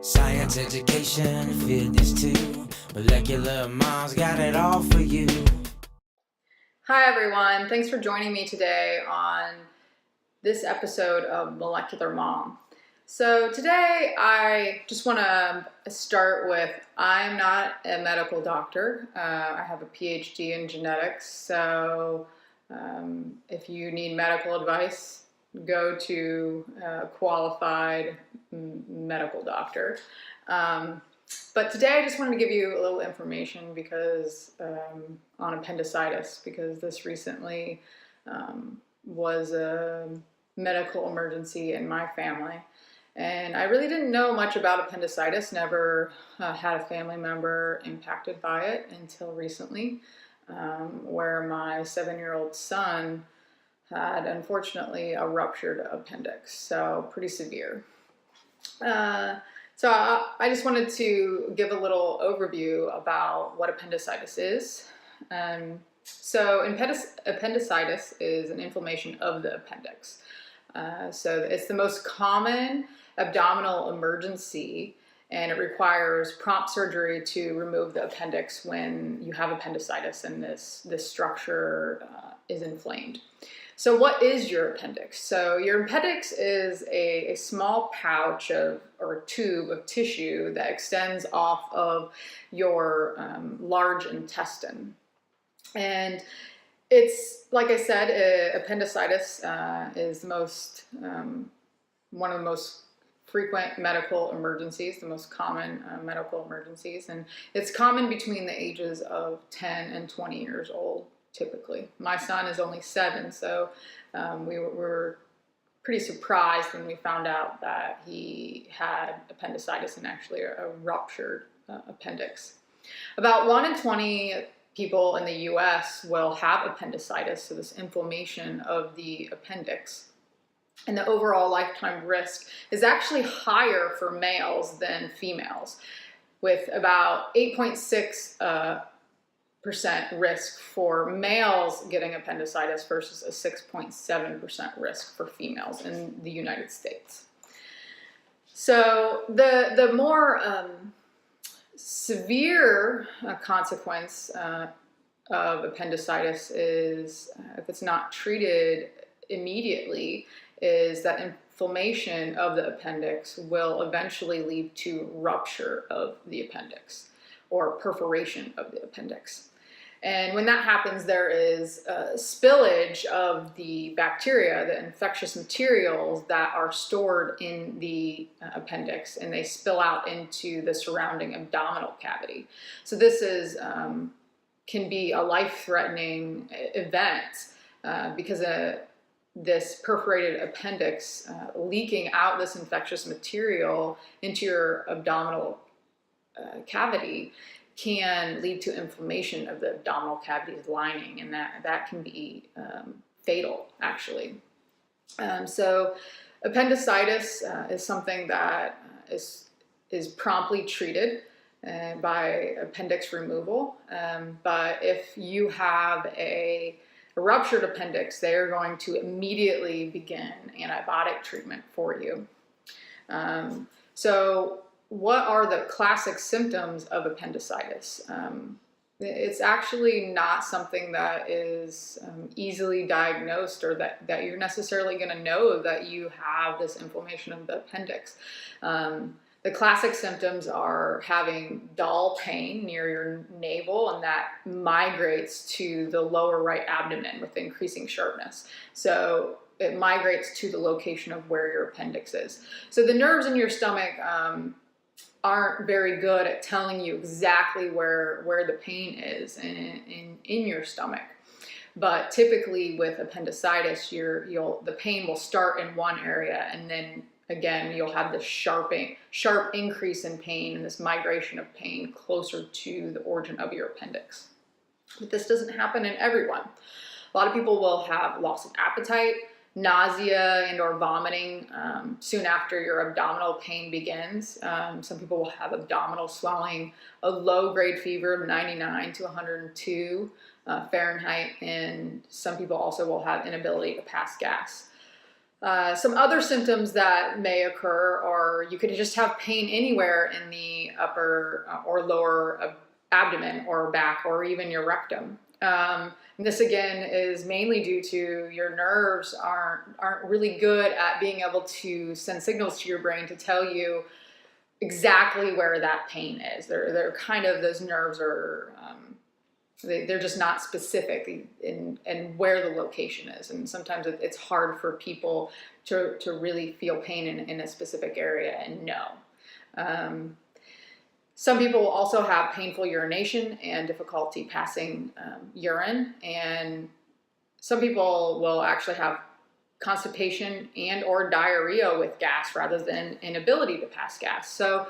Science education, fitness too. Molecular Mom's got it all for you. Hi everyone, thanks for joining me today on this episode of Molecular Mom. So today I just want to start with, I'm not a medical doctor. I have a PhD in genetics, so if you need medical advice, go to a qualified medical doctor. But today I just wanted to give you a little information because on appendicitis, because this recently was a medical emergency in my family. And I really didn't know much about appendicitis, never had a family member impacted by it until recently, where my 7-year-old son had, unfortunately, a ruptured appendix, so pretty severe. So I just wanted to give a little overview about what appendicitis is. So appendicitis is an inflammation of the appendix. So it's the most common abdominal emergency, and it requires prompt surgery to remove the appendix when you have appendicitis and this structure is inflamed. So what is your appendix? So your appendix is a small pouch or tube of tissue that extends off of your large intestine. And it's, like I said, appendicitis is one of the most frequent medical emergencies, the most common medical emergencies. And it's common between the ages of 10 and 20 years old. Typically. My son is only 7, so we were pretty surprised when we found out that he had appendicitis and actually a ruptured appendix. About 1 in 20 people in the US will have appendicitis, so this inflammation of the appendix. And the overall lifetime risk is actually higher for males than females, with about 8.6% risk for males getting appendicitis versus a 6.7% risk for females in the United States. So the more severe consequence of appendicitis is, if it's not treated immediately, is that inflammation of the appendix will eventually lead to rupture of the appendix or perforation of the appendix. And when that happens, there is a spillage of the bacteria, the infectious materials that are stored in the appendix, and they spill out into the surrounding abdominal cavity. So this is can be a life-threatening event because this perforated appendix leaking out this infectious material into your abdominal cavity can lead to inflammation of the abdominal cavity's lining, and that can be fatal, actually. So appendicitis is something that is promptly treated by appendix removal, but if you have a ruptured appendix, they are going to immediately begin antibiotic treatment for you. So what are the classic symptoms of appendicitis? It's actually not something that is easily diagnosed, or that you're necessarily going to know that you have this inflammation of the appendix. The classic symptoms are having dull pain near your navel, and that migrates to the lower right abdomen with increasing sharpness. So it migrates to the location of where your appendix is. So the nerves in your stomach aren't very good at telling you exactly where the pain is in your stomach. But typically with appendicitis, the pain will start in one area, and then again you'll have this sharp increase in pain and this migration of pain closer to the origin of your appendix. But this doesn't happen in everyone. A lot of people will have loss of appetite, nausea and or vomiting soon after your abdominal pain begins. Some people will have abdominal swelling, a low-grade fever of 99 to 102 Fahrenheit, and some people also will have inability to pass gas. Some other symptoms that may occur are you could just have pain anywhere in the upper or lower abdomen or back or even your rectum. And this again is mainly due to your nerves aren't really good at being able to send signals to your brain to tell you exactly where that pain is. They're kind of, those nerves are they're just not specific in where the location is, and sometimes it's hard for people to really feel pain in a specific area and know. Some people will also have painful urination and difficulty passing urine, and some people will actually have constipation and or diarrhea with gas rather than inability to pass gas. So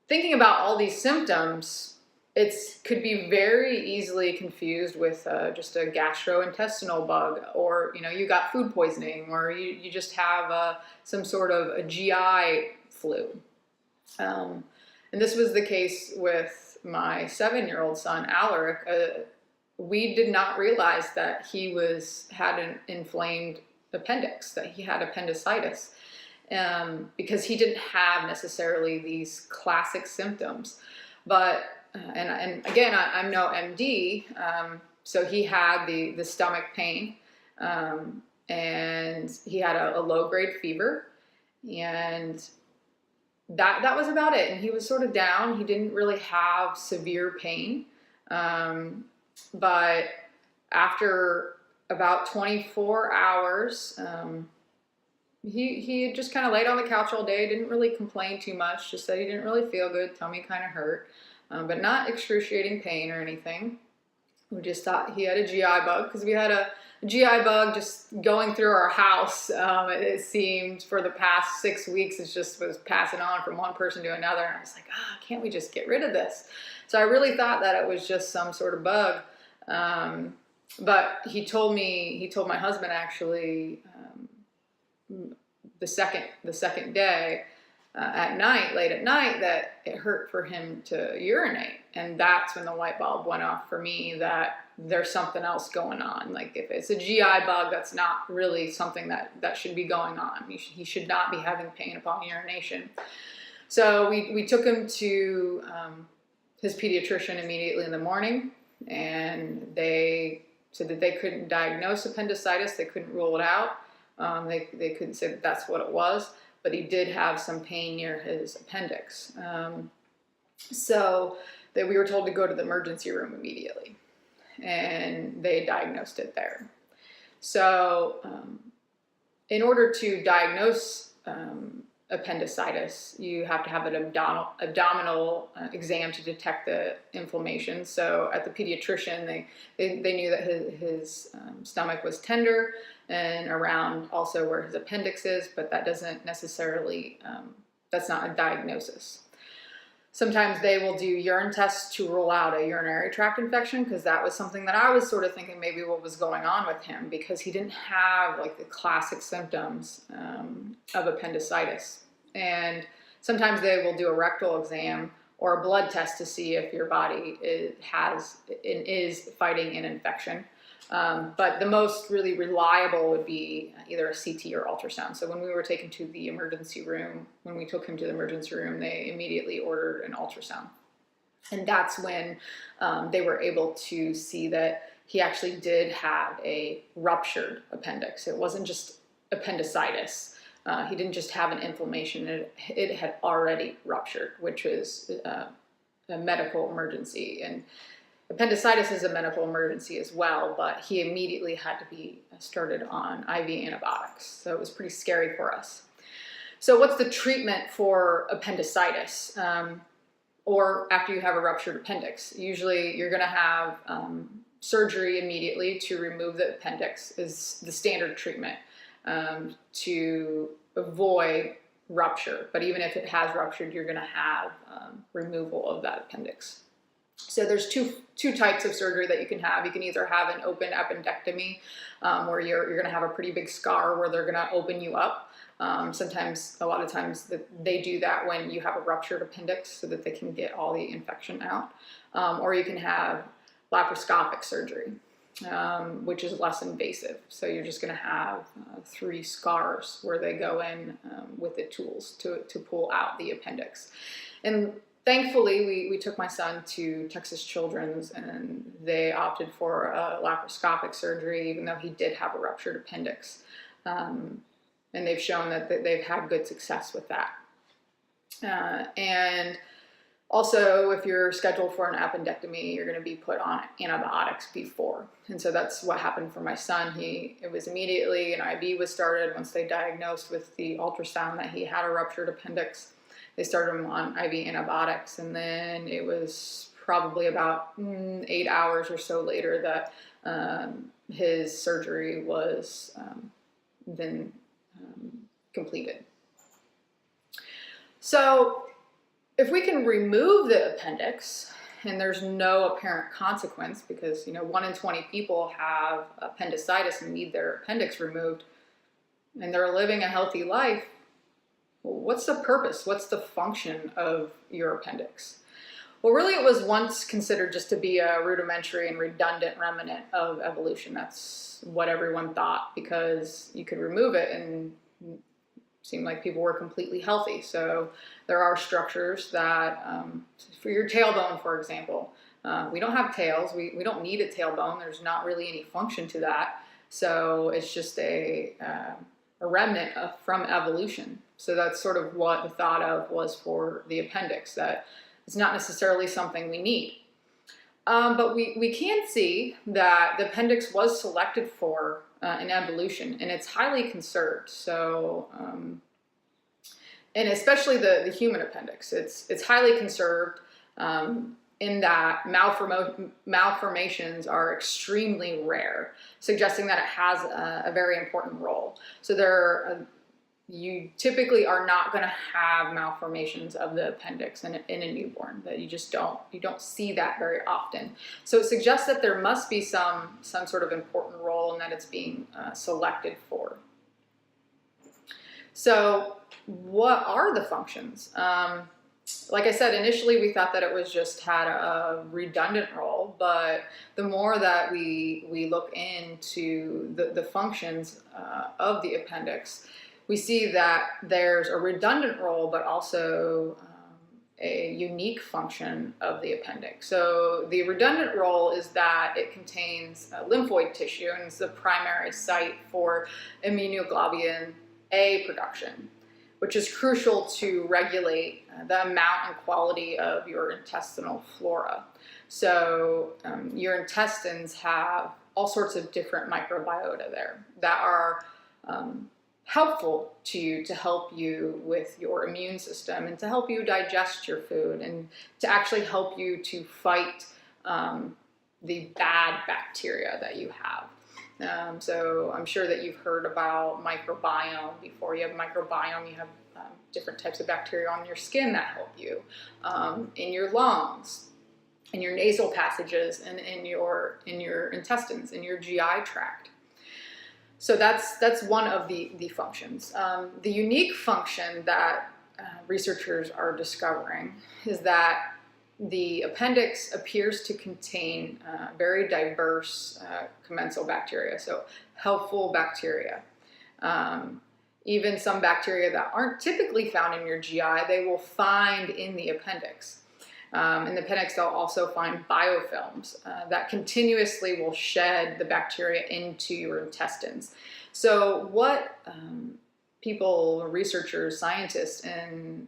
thinking about all these symptoms, it could be very easily confused with just a gastrointestinal bug, or you got food poisoning, or you just have some sort of a GI flu. And this was the case with my 7-year-old son, Alaric. We did not realize that he had an inflamed appendix, that he had appendicitis, because he didn't have necessarily these classic symptoms. But and again, I'm no MD, so he had the stomach pain, and he had a low-grade fever, and that was about it. And he was sort of down. He didn't really have severe pain, but after about 24 hours, he just kind of laid on the couch all day, didn't really complain too much, just said he didn't really feel good, tummy kind of hurt. But not excruciating pain or anything. We just thought he had a GI bug, because we had a GI bug just going through our house. It seemed for the past 6 weeks, it just was passing on from one person to another. And I was like, can't we just get rid of this? So I really thought that it was just some sort of bug. But he told my husband actually, the second day, late at night, that it hurt for him to urinate. And that's when the light bulb went off for me that there's something else going on. Like, if it's a GI bug, that's not really something that should be going on. He should not be having pain upon urination. So we took him to his pediatrician immediately in the morning, and they said that they couldn't diagnose appendicitis. They couldn't rule it out. They couldn't say that that's what it was. But he did have some pain near his appendix. So we were told to go to the emergency room immediately, and they diagnosed it there. So in order to diagnose appendicitis, you have to have an abdominal exam to detect the inflammation. So at the pediatrician, they knew that his stomach was tender and around also where his appendix is, but that doesn't necessarily, that's not a diagnosis. Sometimes they will do urine tests to rule out a urinary tract infection, because that was something that I was sort of thinking maybe what was going on with him, because he didn't have like the classic symptoms of appendicitis. And sometimes they will do a rectal exam or a blood test to see if your body is fighting an infection. But the most really reliable would be either a CT or ultrasound. So when we were taken to the emergency room, when we took him to the emergency room, they immediately ordered an ultrasound. And that's when they were able to see that he actually did have a ruptured appendix. It wasn't just appendicitis. He didn't just have an inflammation. It had already ruptured, which was a medical emergency. And appendicitis is a medical emergency as well, but he immediately had to be started on IV antibiotics. So it was pretty scary for us. So what's the treatment for appendicitis or after you have a ruptured appendix? Usually you're going to have surgery immediately to remove the appendix is the standard treatment to avoid rupture. But even if it has ruptured, you're going to have removal of that appendix. So there's two types of surgery that you can have. You can either have an open appendectomy, where you're going to have a pretty big scar where they're going to open you up. A lot of times they do that when you have a ruptured appendix so that they can get all the infection out. Or you can have laparoscopic surgery. which is less invasive. So you're just going to have 3 scars where they go in with the tools to pull out the appendix. And thankfully, we took my son to Texas Children's, and they opted for a laparoscopic surgery, even though he did have a ruptured appendix. And they've shown that they've had good success with that. And also, if you're scheduled for an appendectomy, you're going to be put on antibiotics before. And so that's what happened for my son. It was immediately an IV was started once they diagnosed with the ultrasound that he had a ruptured appendix. They started him on IV antibiotics, and then it was probably about 8 hours or so later that his surgery was then completed. So if we can remove the appendix and there's no apparent consequence, because 1 in 20 people have appendicitis and need their appendix removed, and they're living a healthy life, well, what's the purpose? What's the function of your appendix? Well, really it was once considered just to be a rudimentary and redundant remnant of evolution. That's what everyone thought, because you could remove it and it seemed like people were completely healthy. So there are structures that, for your tailbone, for example, we don't have tails. We don't need a tailbone. There's not really any function to that. So it's just a remnant from evolution. So that's sort of what the thought of was for the appendix, that it's not necessarily something we need. But we can see that the appendix was selected for in evolution, and it's highly conserved. So, and especially the human appendix, it's highly conserved in that malformations are extremely rare, suggesting that it has a very important role. So you typically are not going to have malformations of the appendix in a newborn. That you don't see that very often. So it suggests that there must be some sort of important role and that it's being selected for. So what are the functions? Like I said, initially we thought that it was just had a redundant role, but the more that we look into the functions of the appendix, we see that there's a redundant role, but also a unique function of the appendix. So the redundant role is that it contains lymphoid tissue, and it's the primary site for immunoglobulin A production, which is crucial to regulate the amount and quality of your intestinal flora. So your intestines have all sorts of different microbiota there that are helpful to you, to help you with your immune system and to help you digest your food and to actually help you to fight the bad bacteria that you have. So I'm sure that you've heard about microbiome before. You have microbiome, you have different types of bacteria on your skin that help you, in your lungs, in your nasal passages, and in your intestines, in your GI tract. So that's one of the functions. The unique function that researchers are discovering is that the appendix appears to contain very diverse commensal bacteria, so helpful bacteria. Even some bacteria that aren't typically found in your GI, they will find in the appendix. In the appendix, they'll also find biofilms that continuously will shed the bacteria into your intestines. So what researchers, scientists,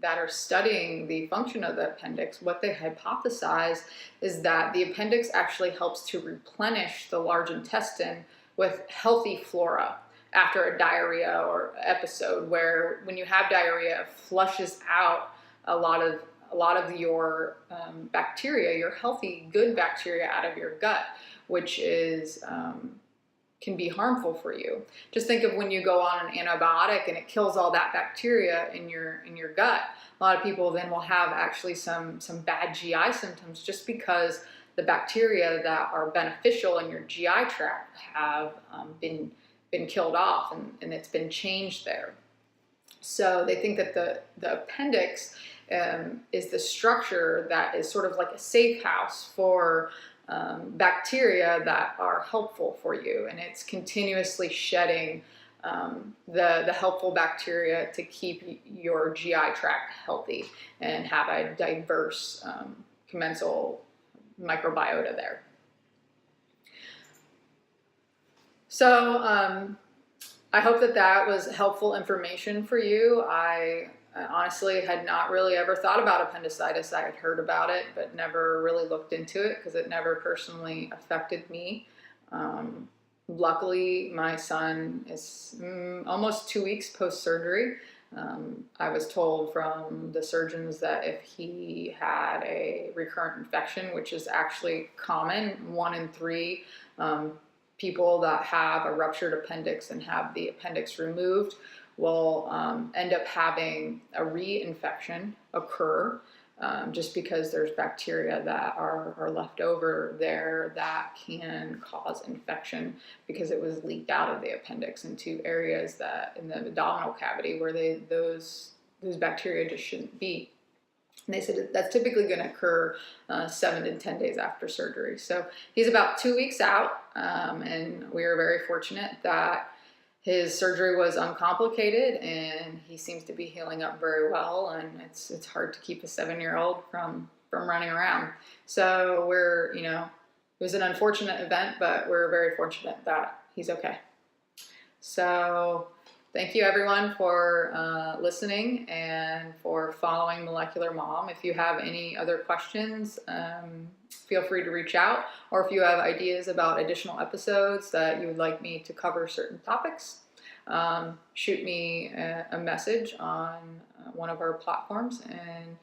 that are studying the function of the appendix, what they hypothesize is that the appendix actually helps to replenish the large intestine with healthy flora after a diarrhea or episode, where when you have diarrhea, it flushes out a lot of your bacteria, your healthy, good bacteria out of your gut, which is can be harmful for you. Just think of when you go on an antibiotic and it kills all that bacteria in your gut. A lot of people then will have actually some bad GI symptoms just because the bacteria that are beneficial in your GI tract have been killed off and it's been changed there. So they think that the appendix is the structure that is sort of like a safe house for bacteria that are helpful for you, and it's continuously shedding the helpful bacteria to keep your GI tract healthy and have a diverse commensal microbiota there. So I hope that was helpful information for you. I honestly had not really ever thought about appendicitis. I had heard about it, but never really looked into it because it never personally affected me. Luckily, my son is almost 2 weeks post-surgery. I was told from the surgeons that if he had a recurrent infection, which is actually common, 1 in 3 people that have a ruptured appendix and have the appendix removed will end up having a reinfection occur just because there's bacteria that are left over there that can cause infection because it was leaked out of the appendix into areas that in the abdominal cavity where those bacteria just shouldn't be. And they said that's typically going to occur 7 to 10 days after surgery. So he's about 2 weeks out, and we are very fortunate that his surgery was uncomplicated and he seems to be healing up very well, and it's hard to keep a 7-year-old from running around. So we're, it was an unfortunate event, but we're very fortunate that he's okay. So thank you everyone for listening and for following Molecular Mom. If you have any other questions, feel free to reach out, or if you have ideas about additional episodes that you would like me to cover certain topics, shoot me a message on one of our platforms and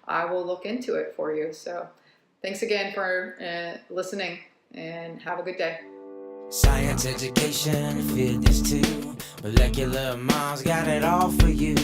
I will look into it for you. So thanks again for listening and have a good day. Science education, feel this too. Molecular Mom's got it all for you.